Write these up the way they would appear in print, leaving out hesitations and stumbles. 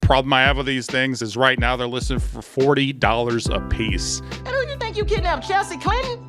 problem I have with these things is right now they're listed for $40 a piece. And who you think you kidnapped, Chelsea Clinton?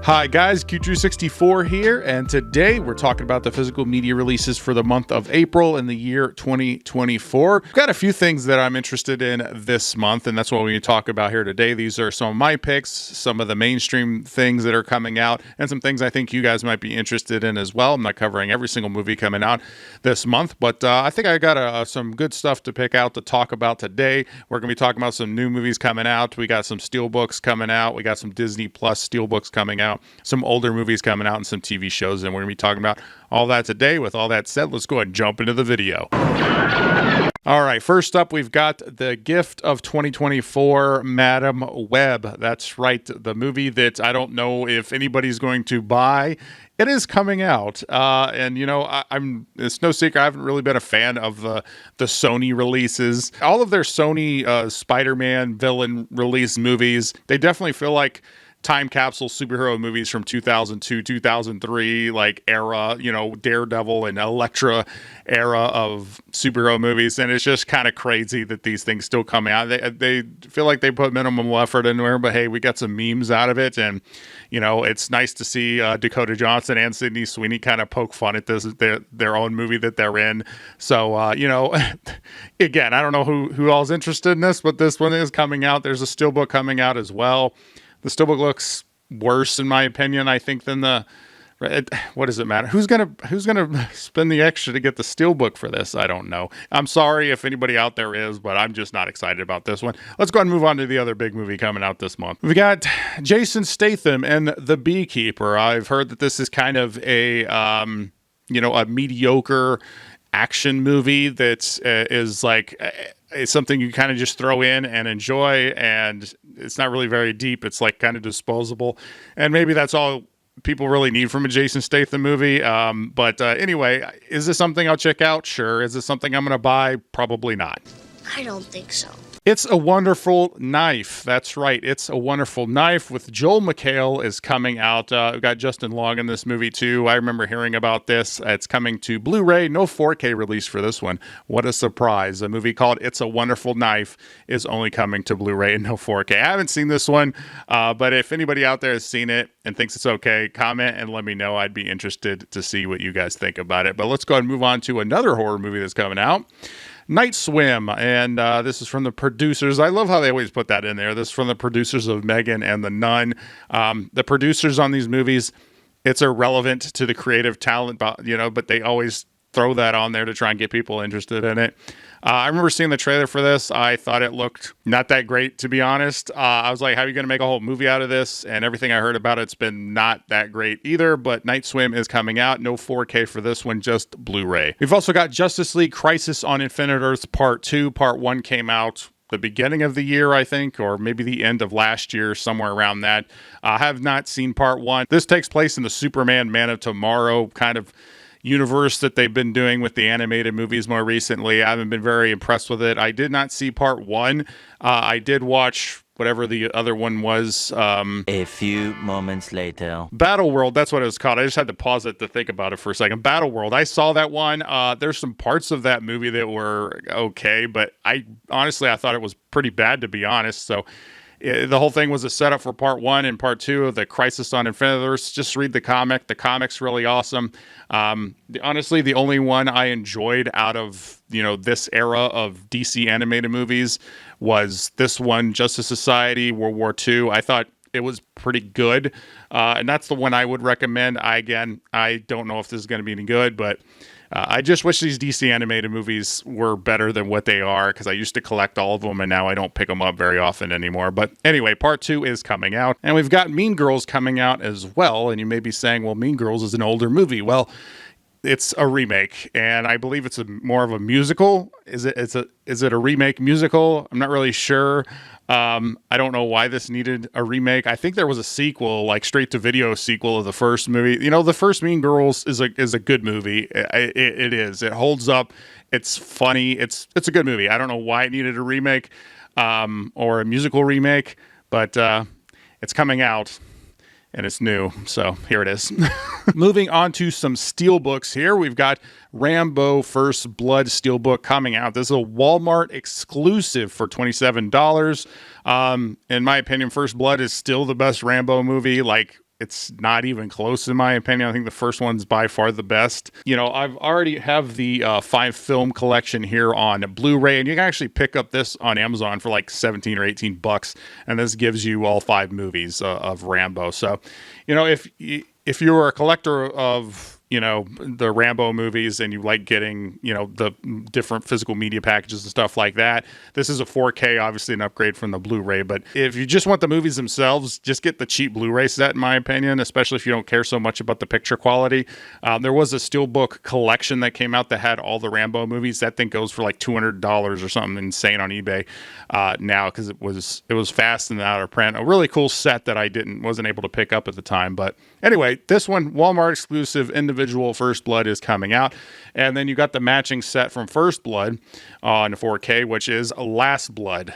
Hi guys, Q264 here, and today we're talking about the physical media releases for the month of April in the year 2024. We've got a few things that I'm interested in this month, and that's what we're going to talk about here today. These are some of my picks, some of the mainstream things that are coming out, and some things I think you guys might be interested in as well. I'm not covering every single movie coming out this month, but I think I got some good stuff to pick out to talk about today. We're going to be talking about some new movies coming out. We got some Steelbooks coming out. We got some Disney Plus Steelbooks coming out. Some older movies coming out and some TV shows, and we're going to be talking about all that today. With all that said, let's go ahead and jump into the video. All right, first up, we've got The Gift of 2024, Madam Web. That's right, the movie that I don't know if anybody's going to buy. It is coming out, and you know, it's no secret I haven't really been a fan of the Sony releases. All of their Sony Spider-Man villain release movies, they definitely feel like time capsule superhero movies from 2002, 2003, like era, you know, Daredevil and Elektra era of superhero movies. And it's just kind of crazy that these things still come out. They feel like they put minimal effort into it, but hey, we got some memes out of it. And, you know, it's nice to see Dakota Johnson and Sydney Sweeney kind of poke fun at this, their own movie that they're in. So, you know, again, I don't know who all's interested in this, but this one is coming out. There's a steelbook coming out as well. The steelbook looks worse, in my opinion, I think, than what does it matter? Who's gonna spend the extra to get the steelbook for this? I don't know. I'm sorry if anybody out there is, but I'm just not excited about this one. Let's go ahead and move on to the other big movie coming out this month. We got Jason Statham and The Beekeeper. I've heard that this is kind of a mediocre action movie that is like it's something you kind of just throw in and enjoy, and it's not really very deep. It's like kind of disposable, and maybe that's all people really need from a Jason Statham movie. But anyway, is this something I'll check out? Sure. Is this something I'm going to buy? Probably not. I don't think so. It's a Wonderful Knife. That's right. It's a Wonderful Knife with Joel McHale is coming out. We've got Justin Long in this movie too. I remember hearing about this. It's coming to Blu-ray. No 4K release for this one. What a surprise. A movie called It's a Wonderful Knife is only coming to Blu-ray and no 4K. I haven't seen this one, but if anybody out there has seen it and thinks it's okay, comment and let me know. I'd be interested to see what you guys think about it. But let's go ahead and move on to another horror movie that's coming out. Night Swim, and this is from the producers. I love how they always put that in there. This is from the producers of Megan and The Nun. The producers on these movies, it's irrelevant to the creative talent, but they always throw that on there to try and get people interested in it. I remember seeing the trailer for this. I thought it looked not that great, to be honest. I was like, how are you going to make a whole movie out of this? And everything I heard about it's been not that great either, but Night Swim is coming out. No 4K for this one, just Blu-ray. We've also got Justice League Crisis on Infinite Earths Part 2. Part 1 came out the beginning of the year, I think, or maybe the end of last year, somewhere around that. I have not seen Part 1. This takes place in the Superman Man of Tomorrow kind of universe that they've been doing with the animated movies more recently. I haven't been very impressed with it. I did not see Part 1. I did watch whatever the other one was. A few moments later. Battle World, that's what it was called. I just had to pause it to think about it for a second. Battle World, I saw that one. There's some parts of that movie that were okay, but I thought it was pretty bad, to be honest. So the whole thing was a setup for Part 1 and Part 2 of the Crisis on Infinite Earths. Just read the comic. The comic's really awesome. Honestly, the only one I enjoyed out of this era of DC animated movies was this one, Justice Society World War II. I thought it was pretty good, and that's the one I would recommend. I don't know if this is going to be any good, but I just wish these DC animated movies were better than what they are, because I used to collect all of them, and now I don't pick them up very often anymore. But anyway, Part 2 is coming out, and we've got Mean Girls coming out as well. And you may be saying, well, Mean Girls is an older movie. Well, it's a remake, and I believe it's more of a musical. Is it a remake musical? I'm not really sure. I don't know why this needed a remake. I think there was a sequel, like straight to video sequel of the first movie. The first Mean Girls is a good movie. It is. It holds up. It's funny. It's a good movie. I don't know why it needed a remake, or a musical remake, but it's coming out. and it's new. So here it is. Moving on to some steelbooks here. We've got Rambo First Blood steelbook coming out. This is a Walmart exclusive for $27. In my opinion, First Blood is still the best Rambo movie. Like, it's not even close in my opinion. I think the first one's by far the best. You know, I've already have the 5 film collection here on Blu-ray, and you can actually pick up this on Amazon for like 17 or 18 bucks. And this gives you all 5 movies of Rambo. So, you know, if you were a collector of, you know, the Rambo movies and you like getting, you know, the different physical media packages and stuff like that, this is a 4K, obviously an upgrade from the Blu-ray. But if you just want the movies themselves, just get the cheap Blu-ray set, in my opinion, especially if you don't care so much about the picture quality. There was a Steelbook collection that came out that had all the Rambo movies. That thing goes for like $200 or something insane on eBay now, because it was fast and out of print. A really cool set that I wasn't able to pick up at the time. But anyway, this one, Walmart exclusive individual First Blood, is coming out. And then you got the matching set from First Blood on 4K, which is Last Blood.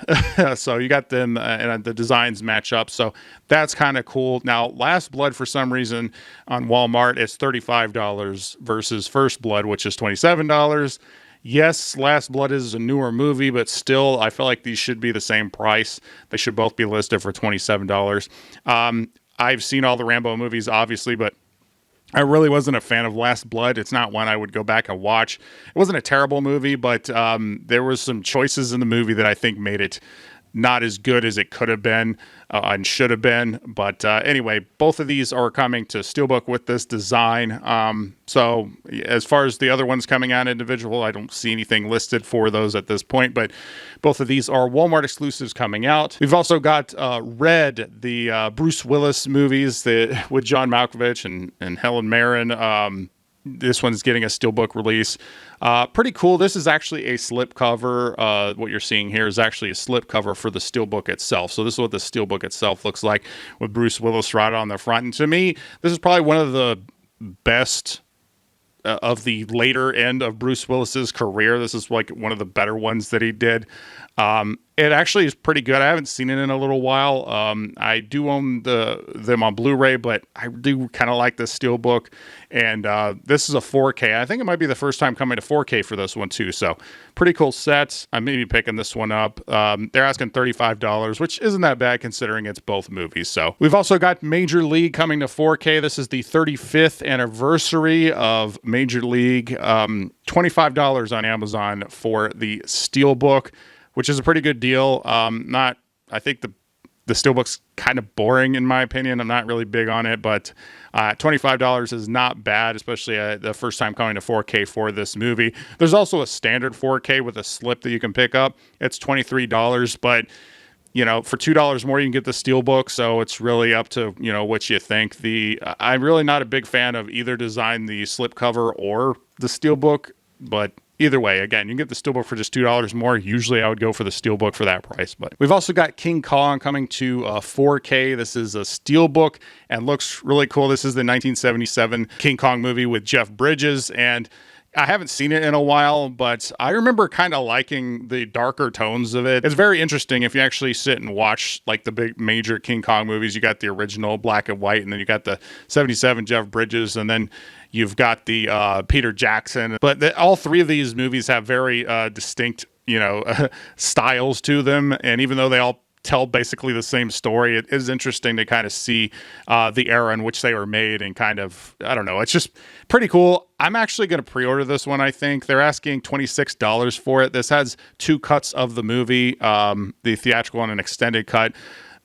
So you got them, and the designs match up. So that's kind of cool. Now, Last Blood, for some reason, on Walmart, it's $35 versus First Blood, which is $27. Yes, Last Blood is a newer movie, but still, I feel like these should be the same price. They should both be listed for $27. I've seen all the Rambo movies, obviously, but I really wasn't a fan of Last Blood. It's not one I would go back and watch. It wasn't a terrible movie, but there was some choices in the movie that I think made it not as good as it could have been and should have been. But anyway, both of these are coming to Steelbook with this design. So as far as the other ones coming out individual, I don't see anything listed for those at this point. But both of these are Walmart exclusives coming out. We've also got Red, the Bruce Willis movies with John Malkovich and Helen Mirren. This one's getting a Steelbook release. Pretty cool. This is actually a slipcover. What you're seeing here is actually a slipcover for the Steelbook itself. So this is what the Steelbook itself looks like with Bruce Willis right on the front. And to me, this is probably one of the best of the later end of Bruce Willis's career. This is like one of the better ones that he did. It actually is pretty good. I haven't seen it in a little while. I do own them on Blu-ray, but I do kind of like this Steelbook. And this is a 4K. I think it might be the first time coming to 4K for this one too. So pretty cool sets. I may be picking this one up. They're asking $35, which isn't that bad considering it's both movies. So we've also got Major League coming to 4K. This is the 35th anniversary of Major League. $25 on Amazon for the Steelbook, which is a pretty good deal. I think the Steelbook's kind of boring in my opinion. I'm not really big on it, but $25 is not bad, especially the first time coming to 4K for this movie. There's also a standard 4K with a slip that you can pick up. It's $23, but you know, for $2 more, you can get the Steelbook. So it's really up to, you know, what you think. I'm really not a big fan of either design, the slipcover or the Steelbook, but either way, again, you can get the Steelbook for just $2 more. Usually I would go for the Steelbook for that price. But we've also got King Kong coming to 4K. This is a Steelbook and looks really cool. This is the 1977 King Kong movie with Jeff Bridges. And I haven't seen it in a while, but I remember kind of liking the darker tones of it. It's very interesting if you actually sit and watch like the big major King Kong movies. You got the original black and white, and then you got the 77 Jeff Bridges, and then you've got the Peter Jackson. But all three of these movies have very distinct, you know, styles to them. And even though they all tell basically the same story, it is interesting to kind of see the era in which they were made and kind of, I don't know, it's just pretty cool. I'm actually going to pre-order this one. I think they're asking $26 for it. This has 2 cuts of the movie, the theatrical and an extended cut.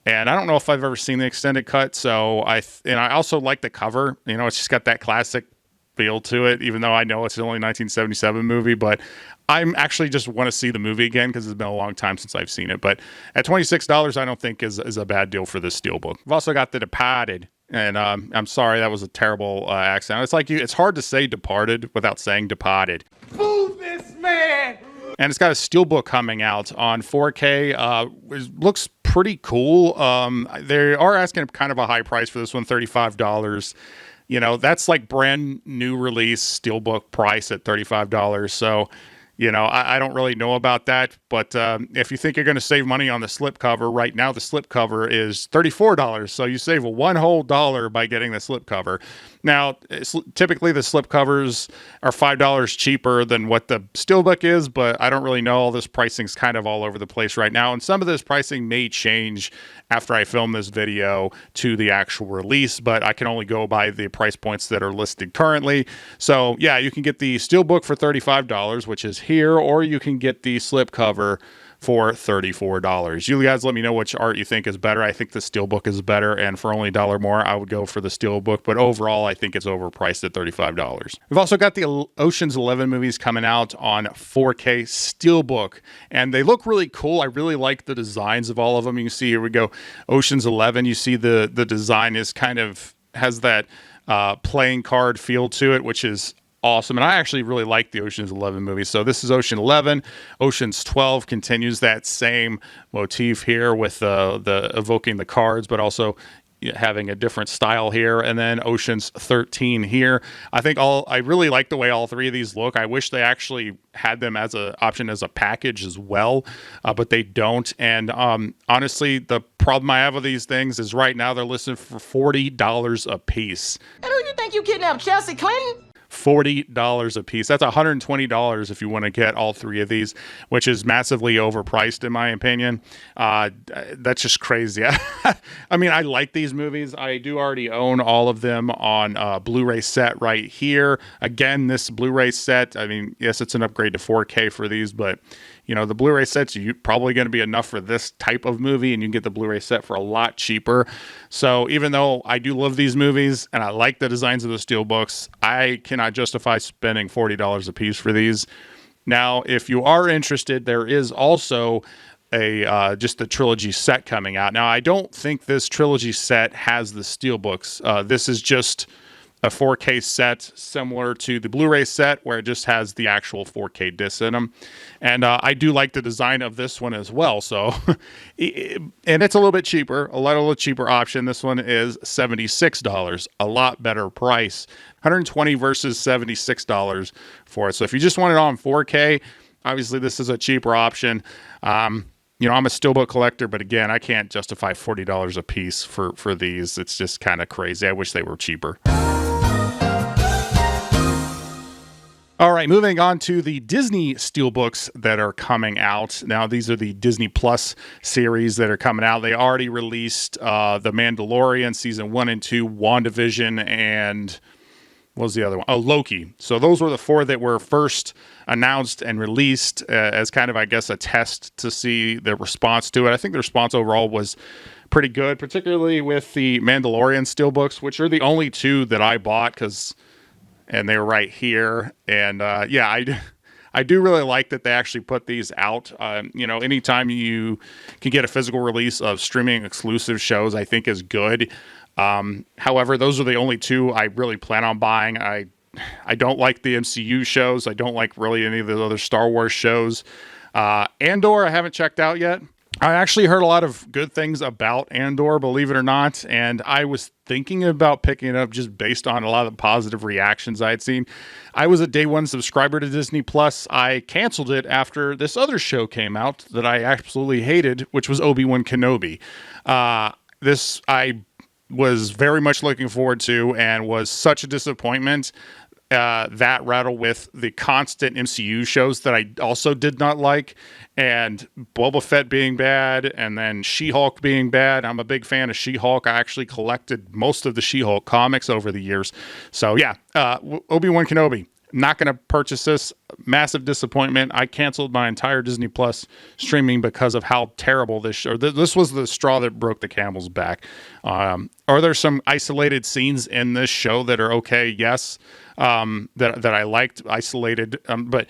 And I don't know if I've ever seen the extended cut. So I also like the cover. You know, it's just got that classic feel to it, even though I know it's only a 1977 movie, but I'm actually just want to see the movie again because it's been a long time since I've seen it. But at $26, I don't think is a bad deal for this Steelbook. We've also got The Departed, and I'm sorry, that was a terrible accent. It's like it's hard to say Departed without saying Departed. Boo this man! And it's got a Steelbook coming out on 4K. It looks pretty cool. They are asking kind of a high price for this one, $35. You know, that's like brand new release Steelbook price at $35. So, I don't really know about that, but if you think you're going to save money on the slipcover, right now the slipcover is $34. So you save one whole dollar by getting the slipcover. Now, typically the slipcovers are $5 cheaper than what the Steelbook is, but I don't really know. All this pricing's kind of all over the place right now, and some of this pricing may change after I film this video to the actual release, but I can only go by the price points that are listed currently. So yeah, you can get the Steelbook for $35, which is here, or you can get the slipcover for $34. You guys let me know which art you think is better. I think the Steelbook is better, and for only $1 more, I would go for the Steelbook, but overall, I think it's overpriced at $35. We've also got the Ocean's 11 movies coming out on 4K Steelbook, and they look really cool. I really like the designs of all of them. You can see here we go, Ocean's 11. You see the design is kind of has that playing card feel to it, which is awesome. And I actually really like the Ocean's 11 movie. So this is Ocean 11. Ocean's 12 continues that same motif here with the evoking the cards, but also having a different style here. And then Ocean's 13 here. I really like the way all three of these look. I wish they actually had them as an option as a package as well, but they don't. And honestly, the problem I have with these things is right now they're listed for $40 a piece. And who you think you kidnapped, Chelsea Clinton? $40 a piece. That's $120 if you want to get all three of these, which is massively overpriced in my opinion. That's just crazy. I mean, I like these movies. I do already own all of them on Blu-ray set right here. Again, this Blu-ray set, I mean, yes, it's an upgrade to 4K for these, but the Blu-ray sets are probably going to be enough for this type of movie, and you can get the Blu-ray set for a lot cheaper. So even though I do love these movies and I like the designs of the Steelbooks, I cannot justify spending $40 a piece for these. Now, if you are interested, there is also just the trilogy set coming out. Now, I don't think this trilogy set has the Steelbooks. This is just a 4K set similar to the Blu-ray set where it just has the actual 4K discs in them. And I do like the design of this one as well. So, and it's a little bit cheaper, a little cheaper option. This one is $76, a lot better price. $120 versus $76 for it. So if you just want it on 4K, obviously this is a cheaper option. I'm a Steelbook collector, but again, I can't justify $40 a piece for these. It's just kind of crazy. I wish they were cheaper. All right, moving on to the Disney Steelbooks that are coming out. Now, these are the Disney Plus series that are coming out. They already released The Mandalorian Season 1 and 2, WandaVision, and what was the other one? Oh, Loki. So those were the four that were first announced and released as kind of, I guess, a test to see the response to it. I think the response overall was pretty good, particularly with the Mandalorian Steelbooks, which are the only two that I bought and they were right here. And I do really like that they actually put these out. Anytime you can get a physical release of streaming exclusive shows, I think is good. However, those are the only two I really plan on buying. I don't like the MCU shows. I don't like really any of the other Star Wars shows. Andor, I haven't checked out yet. I actually heard a lot of good things about Andor, believe it or not, and I was thinking about picking it up just based on a lot of the positive reactions I had seen. I was a day one subscriber to Disney Plus. I canceled it after this other show came out that I absolutely hated, which was Obi-Wan Kenobi. This I was very much looking forward to and was such a disappointment. That rattle with the constant MCU shows that I also did not like, and Boba Fett being bad, and then She-Hulk being bad. I'm a big fan of She-Hulk. I actually collected most of the She-Hulk comics over the years. So yeah, Obi-Wan Kenobi. Not going to purchase this. Massive disappointment. I canceled my entire Disney Plus streaming because of how terrible this show. This was the straw that broke the camel's back. Are there some isolated scenes in this show that are okay? Yes. That I liked, isolated. But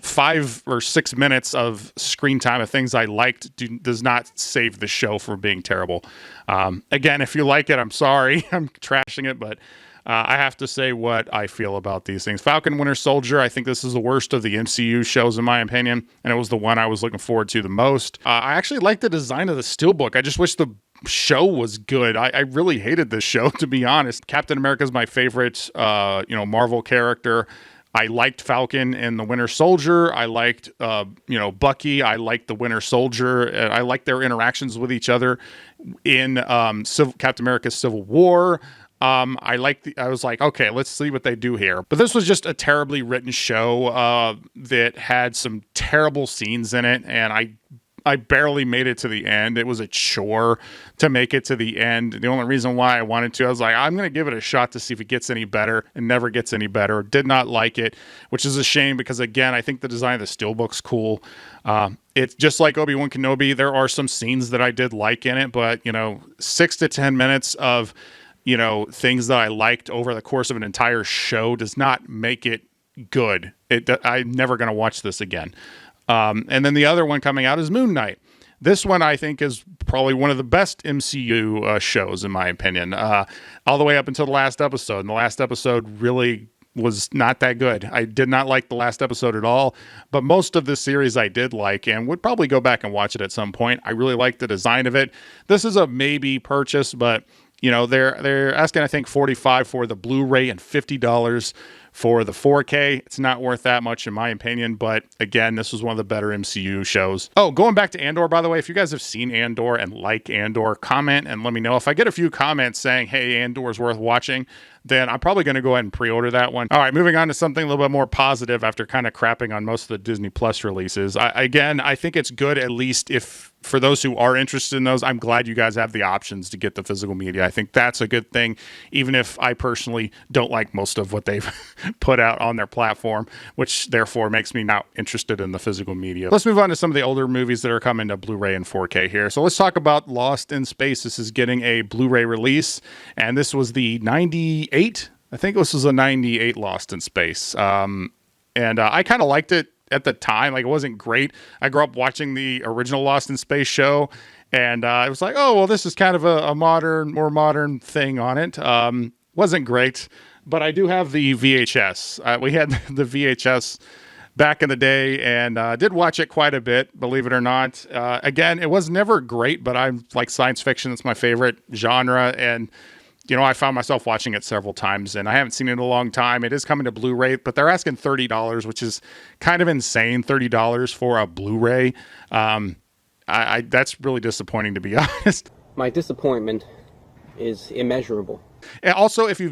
5 or 6 minutes of screen time of things I liked does not save the show from being terrible. Again, if you like it, I'm sorry. I'm trashing it, but I have to say what I feel about these things. Falcon Winter Soldier, I think this is the worst of the MCU shows in my opinion, and it was the one I was looking forward to the most. I actually like the design of the Steelbook. I just wish the show was good. I really hated this show, to be honest. Captain America is my favorite, Marvel character. I liked Falcon and the Winter Soldier. I liked, Bucky. I liked the Winter Soldier. And I liked their interactions with each other in Captain America's Civil War. I was like, okay, let's see what they do here. But this was just a terribly written show that had some terrible scenes in it, and I barely made it to the end. It was a chore to make it to the end. The only reason why I wanted to, I was like, I'm going to give it a shot to see if it gets any better. It never gets any better. Did not like it, which is a shame because, again, I think the design of the Steelbook's cool. It's just like Obi-Wan Kenobi. There are some scenes that I did like in it, but, 6 to 10 minutes of things that I liked over the course of an entire show does not make it good. I'm never going to watch this again. And then the other one coming out is Moon Knight. This one I think is probably one of the best MCU shows in my opinion, all the way up until the last episode. And the last episode really was not that good. I did not like the last episode at all, but most of this series I did like and would probably go back and watch it at some point. I really like the design of it. This is a maybe purchase, but they're asking, I think, $45 for the Blu-ray and $50 for the 4K. It's not worth that much in my opinion, but again, this was one of the better MCU shows. Oh, going back to Andor, by the way, if you guys have seen Andor and like Andor, comment and let me know. If I get a few comments saying, hey, Andor is worth watching, then I'm probably going to go ahead and pre-order that one. All right, moving on to something a little bit more positive after kind of crapping on most of the Disney Plus releases. I think it's good, at least if for those who are interested in those. I'm glad you guys have the options to get the physical media. I think that's a good thing, even if I personally don't like most of what they've put out on their platform, which therefore makes me not interested in the physical media. Let's move on to some of the older movies that are coming to Blu-ray and 4K here. So let's talk about Lost in Space. This is getting a Blu-ray release, and this was the 98. I think this was a 98 Lost in Space. And I kind of liked it at the time. Like, it wasn't great. I grew up watching the original Lost in Space show, and it was like, oh, well, this is kind of a more modern thing on it. Wasn't great, but I do have the VHS. We had the VHS back in the day, and did watch it quite a bit, believe it or not. Again, it was never great, but I like science fiction. It's my favorite genre, and I found myself watching it several times, and I haven't seen it in a long time. It is coming to Blu-ray, but they're asking $30, which is kind of insane, $30 for a Blu-ray. That's really disappointing, to be honest. My disappointment is immeasurable. And also, if you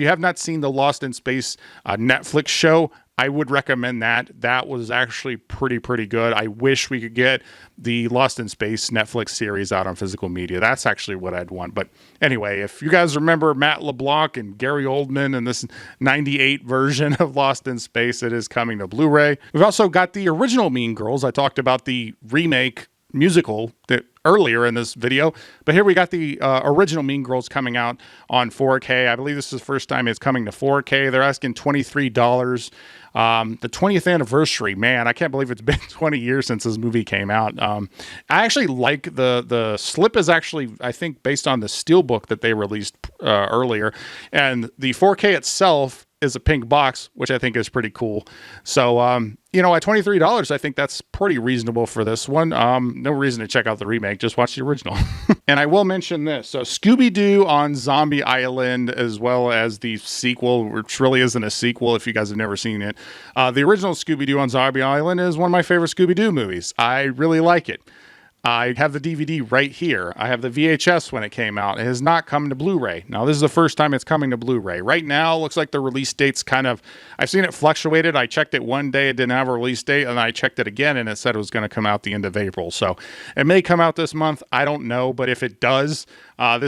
have not seen the Lost in Space Netflix show, I would recommend that. That was actually pretty good. I wish we could get the Lost in Space Netflix series out on physical media. That's actually what I'd want. But anyway, if you guys remember Matt LeBlanc and Gary Oldman and this 98 version of Lost in Space, it is coming to Blu-ray. We've also got the original Mean Girls. I talked about the remake musical that earlier in this video, but here we got the original Mean Girls coming out on 4K. I believe this is the first time it's coming to 4K. They're asking $23. The 20th anniversary, man, I can't believe it's been 20 years since this movie came out. I actually like the slip is actually, I think, based on the Steelbook that they released earlier, and the 4K itself is a pink box, which I think is pretty cool. So, at $23, I think that's pretty reasonable for this one. No reason to check out the remake. Just watch the original. And I will mention this. So Scooby Doo on Zombie Island, as well as the sequel, which really isn't a sequel if you guys have never seen it. The original Scooby Doo on Zombie Island is one of my favorite Scooby Doo movies. I really like it. I have the DVD right here. I have the VHS when it came out. It has not come to Blu-ray. Now, this is the first time it's coming to Blu-ray. Right now, it looks like the release date's I've seen it fluctuated. I checked it one day, it didn't have a release date, and I checked it again, and it said it was going to come out the end of April. So it may come out this month. I don't know, but if it does, I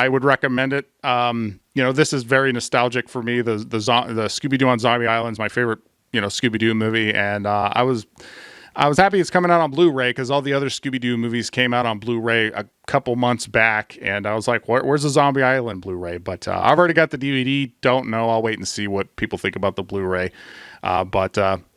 would recommend it. This is very nostalgic for me. The Scooby Doo on Zombie Island is my favorite, Scooby Doo movie, and I was happy it's coming out on Blu-ray because all the other Scooby-Doo movies came out on Blu-ray a couple months back, and I was like, where's the Zombie Island Blu-ray? But I've already got the DVD. Don't know. I'll wait and see what people think about the Blu-ray. All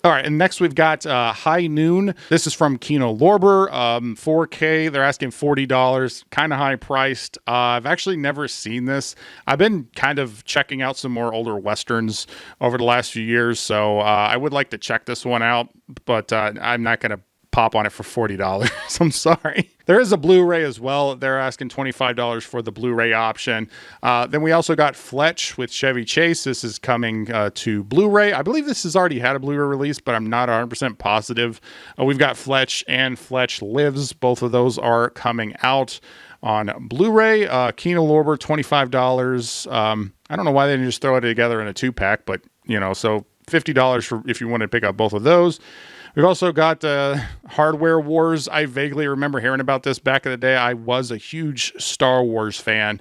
right, and next we've got High Noon. This is from Kino Lorber, 4K. They're asking $40, kind of high priced. I've actually never seen this. I've been kind of checking out some more older Westerns over the last few years, so I would like to check this one out, but I'm not going to pop on it for $40. I'm sorry. There is a Blu-ray as well. They're asking $25 for the Blu-ray option. Then we also got Fletch with Chevy Chase. This is coming to Blu-ray. I believe this has already had a Blu-ray release, but I'm not 100% positive. We've got Fletch and Fletch Lives. Both of those are coming out on Blu-ray. Kino Lorber, $25. I don't know why they didn't just throw it together in a 2-pack, but so $50 for if you want to pick up both of those. We've also got Hardware Wars. I vaguely remember hearing about this back in the day. I was a huge Star Wars fan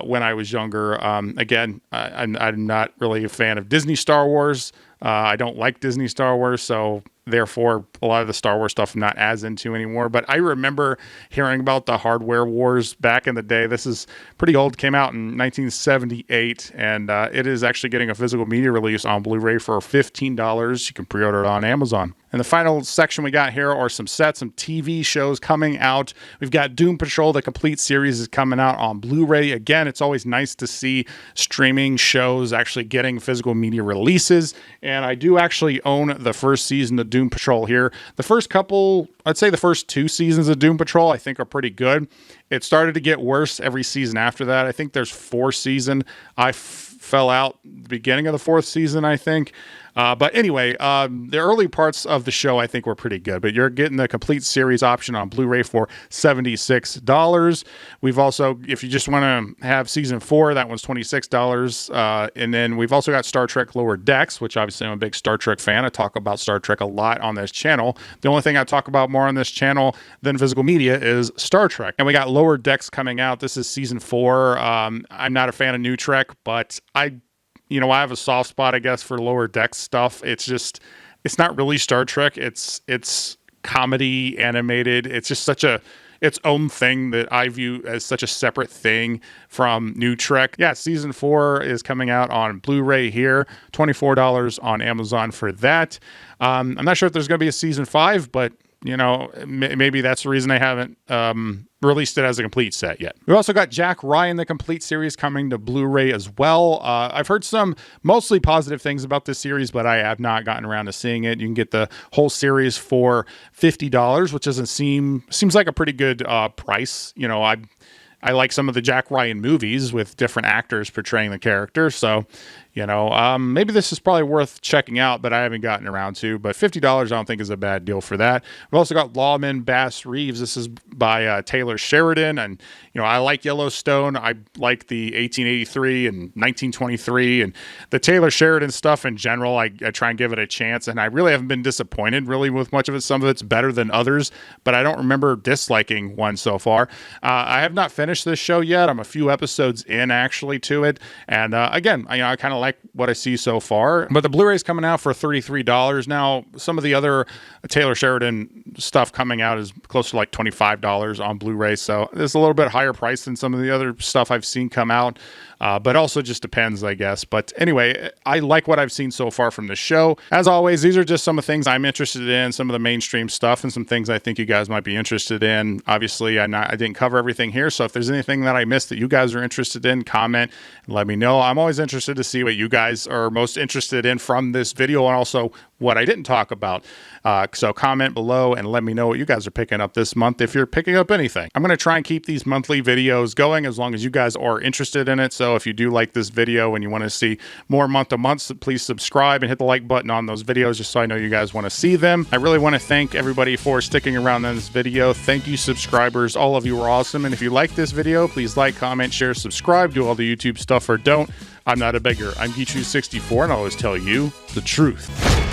when I was younger. Again, I'm not really a fan of Disney Star Wars. I don't like Disney Star Wars, so therefore a lot of the Star Wars stuff I'm not as into anymore. But I remember hearing about the Hardware Wars back in the day. This is pretty old, came out in 1978, and it is actually getting a physical media release on Blu-ray for $15. You can pre-order it on Amazon. And the final section we got here are some sets, some TV shows coming out. We've got Doom Patrol, the complete series is coming out on Blu-ray. Again, it's always nice to see streaming shows actually getting physical media releases. And I do actually own the first season of Doom Patrol here. The first couple, I'd say the first 2 seasons of Doom Patrol, I think are pretty good. It started to get worse every season after that. I think there's 4 seasons. I fell out the beginning of the 4th season, I think. But anyway, the early parts of the show I think were pretty good, but you're getting the complete series option on Blu-ray for $76. We've also, if you just want to have season 4, that one's $26. And then we've also got Star Trek Lower Decks, which obviously I'm a big Star Trek fan. I talk about Star Trek a lot on this channel. The only thing I talk about more on this channel than physical media is Star Trek. And we got Lower Decks coming out. This is season 4. I'm not a fan of New Trek, but I have a soft spot, I guess, for Lower Decks stuff. It's not really Star Trek. It's comedy, animated. It's just its own thing that I view as such a separate thing from New Trek. Yeah, season 4 is coming out on Blu-ray here. $24 on Amazon for that. I'm not sure if there's going to be a season 5, but maybe that's the reason I haven't released it as a complete set yet. We also got Jack Ryan, the complete series, coming to Blu-ray as well. I've heard some mostly positive things about this series, but I have not gotten around to seeing it. You can get the whole series for $50, which seems like a pretty good price. I like some of the Jack Ryan movies with different actors portraying the character. So, maybe this is probably worth checking out, but I haven't gotten around to. But $50 I don't think is a bad deal for that. We've also got Lawman Bass Reeves. This is by Taylor Sheridan. And, I like Yellowstone. I like the 1883 and 1923 and the Taylor Sheridan stuff in general. I try and give it a chance. And I really haven't been disappointed really with much of it. Some of it's better than others, but I don't remember disliking one so far. I have not finished this show yet. I'm a few episodes in actually to it. And again, I kind of like what I see so far, but the Blu-ray is coming out for $33. Now, some of the other Taylor Sheridan stuff coming out is close to like $25 on Blu-ray. So it's a little bit higher price than some of the other stuff I've seen come out. But also just depends, I guess. But anyway, I like what I've seen so far from the show. As always, these are just some of the things I'm interested in, some of the mainstream stuff, and some things I think you guys might be interested in. Obviously, I didn't cover everything here, so if there's anything that I missed that you guys are interested in, comment and let me know. I'm always interested to see what you guys are most interested in from this video, and also what I didn't talk about. So comment below and let me know what you guys are picking up this month if you're picking up anything. I'm going to try and keep these monthly videos going as long as you guys are interested in it. So if you do like this video and you want to see more month to month, please subscribe and hit the like button on those videos just so I know you guys want to see them. I really want to thank everybody for sticking around in this video. Thank you, subscribers. All of you are awesome. And if you like this video, please like, comment, share, subscribe, do all the YouTube stuff or don't. I'm not a beggar. I'm Geechu64 and I always tell you the truth.